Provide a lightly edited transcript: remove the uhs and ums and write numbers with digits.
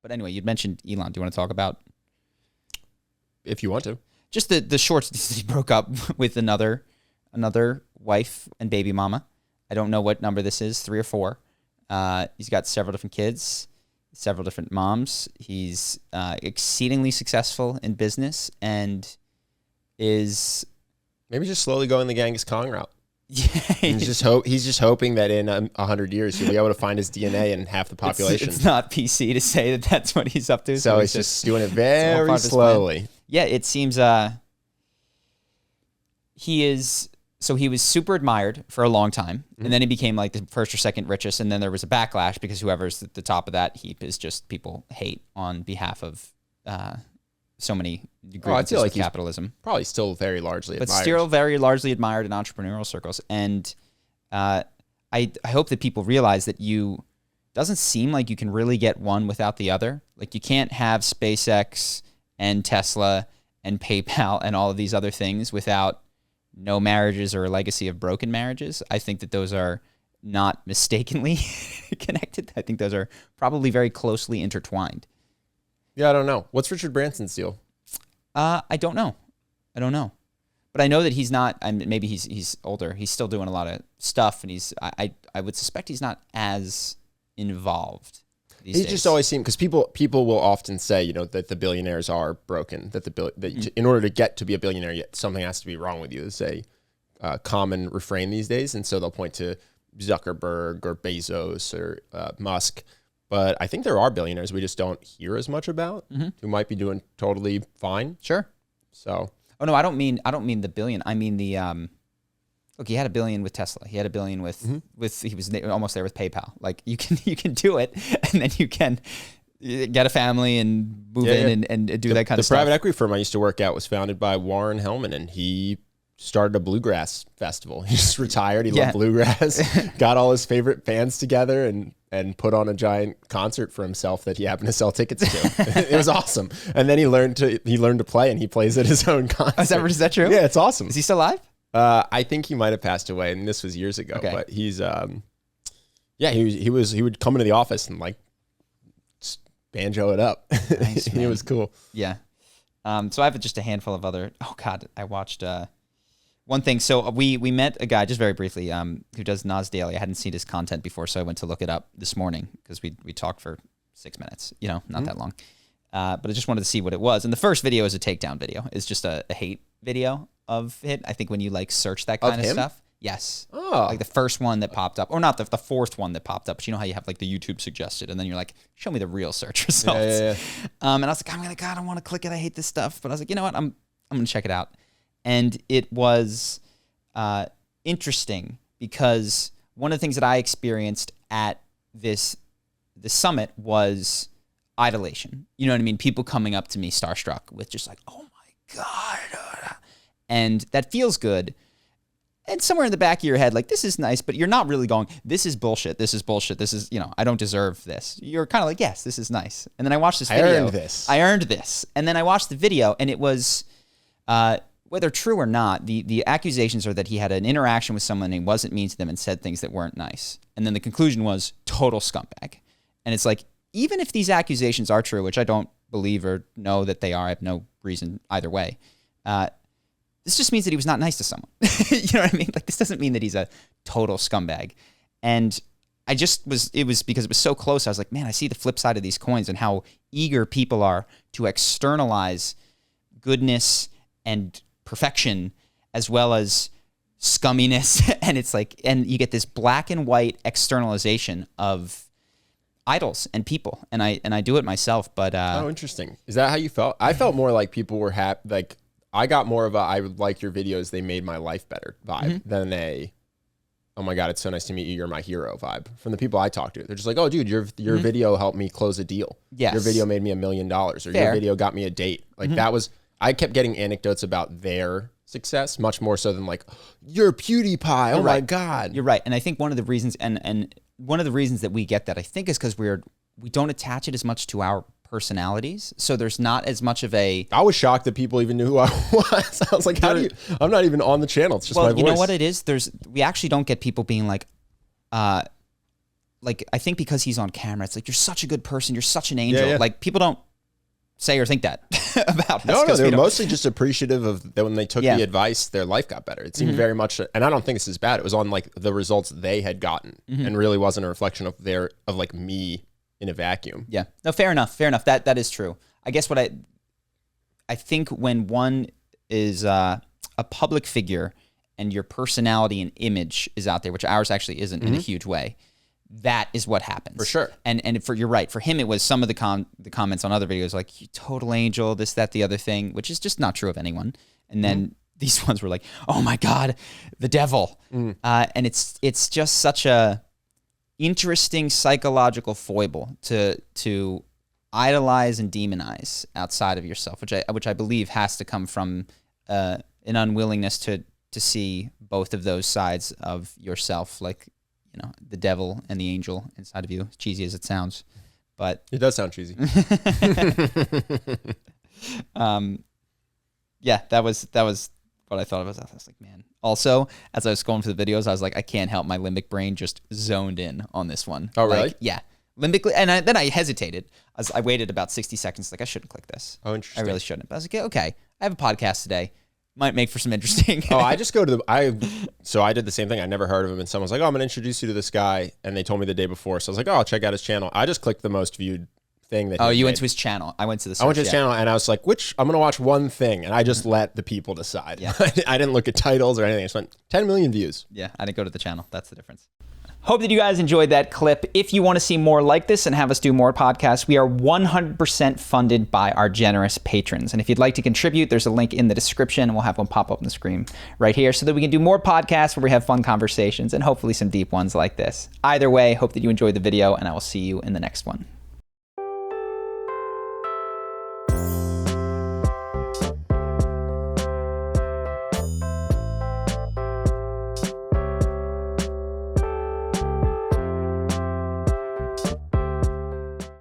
But anyway, you'd mentioned Elon. Do you want to talk about? If you want to. Just the shorts. He broke up with another wife and baby mama. I don't know what number this is, 3 or 4. He's got several different kids, several different moms. He's exceedingly successful in business and is maybe just slowly going the Genghis Khan route. Yeah, he's just hoping that in 100 years he'll be able to find his DNA in half the population. It's not PC to say that that's what he's up to. So he's just doing it very slowly. Yeah, it seems he was super admired for a long time, and then he became like the first or second richest, and then there was a backlash because whoever's at the top of that heap is just people hate on behalf of so many grievances of capitalism. Probably still very largely admired. But still very largely admired in entrepreneurial circles. And I hope that people realize that doesn't seem like you can really get one without the other. Like you can't have SpaceX and Tesla and PayPal and all of these other things without no marriages or a legacy of broken marriages. I think that those are not mistakenly connected. I think those are probably very closely intertwined. Yeah, I don't know. What's Richard Branson's deal? I don't know. But I know that he's not. Maybe he's older. He's still doing a lot of stuff, and I would suspect he's not as involved these days. Just always seems, because people will often say, that the billionaires are broken. That in order to get to be a billionaire, something has to be wrong with you. Is a common refrain these days, and so they'll point to Zuckerberg or Bezos or Musk. But I think there are billionaires we just don't hear as much about who might be doing totally fine. Sure. So. Oh no, I don't mean the billion. I mean the look. He had $1 billion with Tesla. He had $1 billion with he was almost there with PayPal. Like you can do it, and then you can get a family and move in and do that kind of stuff. The private equity firm I used to work at was founded by Warren Hellman, and he started a bluegrass festival. He just retired. He loved bluegrass. Got all his favorite bands together and put on a giant concert for himself that he happened to sell tickets to. It was awesome. And then he learned to play, and he plays at his own concert. Is that true? Yeah, it's awesome. Is he still alive? I think he might have passed away, and this was years ago. Okay. But he's he would come into the office and like banjo it up. Nice, it was cool. Yeah. So I have just a handful of other. Oh God, I watched. One thing, so we met a guy just very briefly who does Nas Daily. I hadn't seen his content before, so I went to look it up this morning because we talked for 6 minutes, not that long. But I just wanted to see what it was. And the first video is a takedown video. It's just a hate video of it. I think when you like search that kind of stuff. Yes. Oh. Like the first one that popped up, or not the fourth one that popped up, but you know how you have like the YouTube suggested, and then you're like, show me the real search results. Yeah. And I was like, God, I don't want to click it. I hate this stuff. But I was like, you know what? I'm going to check it out. And it was interesting because one of the things that I experienced at the summit was idolation. You know what I mean? People coming up to me starstruck with just like, oh my God. And that feels good. And somewhere in the back of your head, like, this is nice, but you're not really going, this is bullshit. This is bullshit. This is, I don't deserve this. You're kind of like, yes, this is nice. And then I watched this video. I earned this. And then I watched the video, and it was, whether true or not, the accusations are that he had an interaction with someone and he wasn't mean to them and said things that weren't nice. And then the conclusion was total scumbag. And it's like, even if these accusations are true, which I don't believe or know that they are, I have no reason either way, this just means that he was not nice to someone. You know what I mean? Like, this doesn't mean that he's a total scumbag. And it was because it was so close. I was like, man, I see the flip side of these coins and how eager people are to externalize goodness and perfection as well as scumminess. And it's like, and you get this black and white externalization of idols and people. And I do it myself, but oh, interesting. Is that how you felt? I felt more like people were happy. Like, I got more of a, I would like your videos, they made my life better vibe than a, oh my God, it's so nice to meet you, you're my hero vibe from the people I talk to. They're just like, oh dude, your video helped me close a deal. Yes. Your video made me $1 million, or your video got me a date. Like that was, I kept getting anecdotes about their success much more so than like, you're PewDiePie, oh my God. You're right. And I think one of the reasons, and one of the reasons that we get that, I think, is because we don't attach it as much to our personalities. So there's not as much of a... I was shocked that people even knew who I was. I was like, how do you... I'm not even on the channel. It's just my voice. You know what it is? We actually don't get people being like, like, I think because he's on camera, it's like, you're such a good person. You're such an angel. Yeah. Like, people don't say or think that about us. No, they were mostly just appreciative of that when they took the advice, their life got better. It seemed Mm-hmm. very much, and I don't think this is bad. It was on like the results they had gotten, Mm-hmm. and really wasn't a reflection of like me in a vacuum. Yeah. No, fair enough. Fair enough. That is true. I guess what I think when one is a public figure and your personality and image is out there, which ours actually isn't in a huge way, that is what happens. For sure. And you're right. For him, it was some of the comments on other videos like, you total angel, this, that, the other thing, which is just not true of anyone. And then these ones were like, oh my God, the devil. And it's just such a interesting psychological foible to idolize and demonize outside of yourself, which I believe has to come from an unwillingness to see both of those sides of yourself, like, you know, the devil and the angel inside of you, as cheesy as it sounds. But it does sound cheesy. Yeah, that was what I thought of. I was like, man. Also, as I was scrolling through the videos, I was like, I can't help my limbic brain just zoned in on this one. Oh, really? Like, yeah. Limbically, and then I hesitated. I waited about 60 seconds, like, I shouldn't click this. Oh, interesting. I really shouldn't. But I was like, okay, I have a podcast today. Might make for some interesting. I just go to so I did the same thing. I never heard of him, and someone's like, oh, I'm going to introduce you to this guy, and they told me the day before. So I was like, oh, I'll check out his channel. I just clicked the most viewed thing that you went to his channel. I went to the search, I went to his channel, and I was like, I'm going to watch one thing, and I just let the people decide. Yeah. I didn't look at titles or anything. I just went 10 million views. Yeah, I didn't go to the channel. That's the difference. Hope that you guys enjoyed that clip. If you want to see more like this and have us do more podcasts, we are 100% funded by our generous patrons. And if you'd like to contribute, there's a link in the description, and we'll have one pop up on the screen right here so that we can do more podcasts where we have fun conversations and hopefully some deep ones like this. Either way, hope that you enjoyed the video, and I will see you in the next one.